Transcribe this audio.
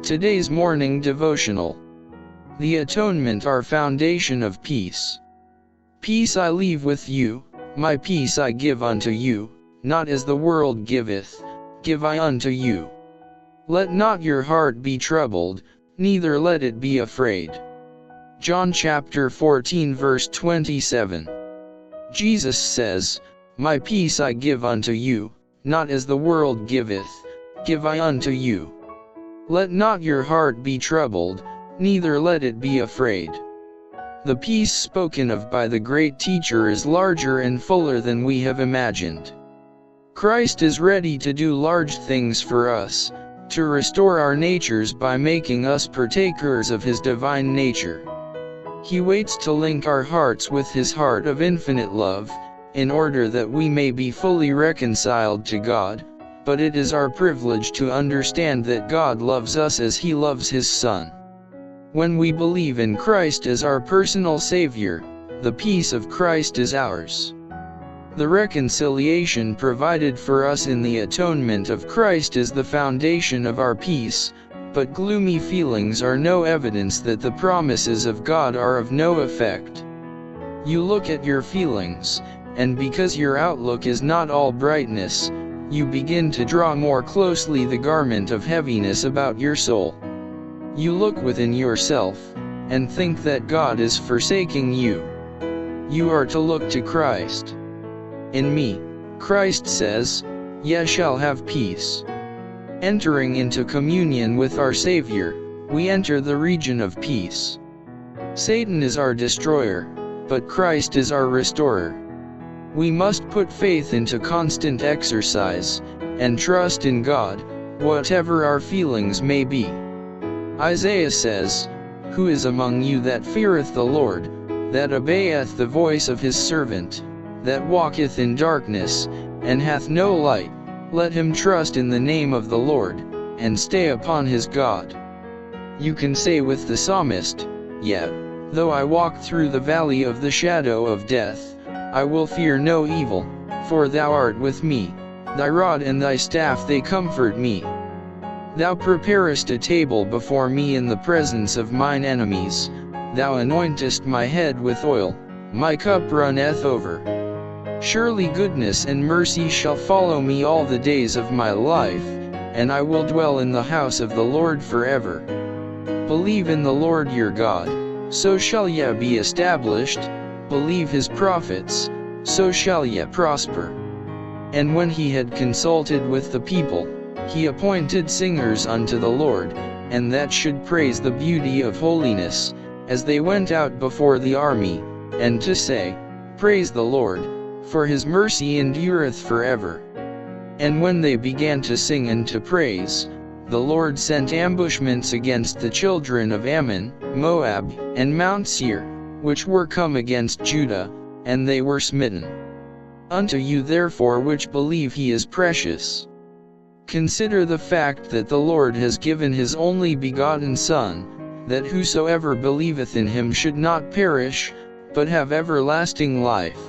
Today's morning devotional. The Atonement, our foundation of peace. Peace I leave with you, my peace I give unto you, not as the world giveth, give I unto you. Let not your heart be troubled, neither let it be afraid. John chapter 14 verse 27. Jesus says, My peace I give unto you, not as the world giveth, give I unto you. Let not your heart be troubled, neither let it be afraid. The peace spoken of by the great teacher is larger and fuller than we have imagined. Christ is ready to do large things for us, to restore our natures by making us partakers of His divine nature. He waits to link our hearts with His heart of infinite love, in order that we may be fully reconciled to God, but it is our privilege to understand that God loves us as He loves His Son. When we believe in Christ as our personal Savior, the peace of Christ is ours. The reconciliation provided for us in the atonement of Christ is the foundation of our peace, but gloomy feelings are no evidence that the promises of God are of no effect. You look at your feelings, and because your outlook is not all brightness, you begin to draw more closely the garment of heaviness about your soul. You look within yourself, and think that God is forsaking you. You are to look to Christ. In me, Christ says, ye shall have peace. Entering into communion with our Savior, we enter the region of peace. Satan is our destroyer, but Christ is our restorer. We must put faith into constant exercise, and trust in God, whatever our feelings may be. Isaiah says, Who is among you that feareth the Lord, that obeyeth the voice of his servant, that walketh in darkness, and hath no light? Let him trust in the name of the Lord, and stay upon his God. You can say with the psalmist, Yet, though I walk through the valley of the shadow of death, I will fear no evil, for thou art with me, thy rod and thy staff they comfort me. Thou preparest a table before me in the presence of mine enemies, thou anointest my head with oil, my cup runneth over. Surely goodness and mercy shall follow me all the days of my life, and I will dwell in the house of the Lord forever. Believe in the Lord your God, so shall ye be established. Believe his prophets, so shall ye prosper. And when he had consulted with the people, he appointed singers unto the Lord, and that should praise the beauty of holiness, as they went out before the army, and to say, Praise the Lord, for his mercy endureth forever. And when they began to sing and to praise, the Lord sent ambushments against the children of Ammon, Moab, and Mount Seir, which were come against Judah, and they were smitten. Unto you therefore which believe he is precious. Consider the fact that the Lord has given his only begotten Son, that whosoever believeth in him should not perish, but have everlasting life.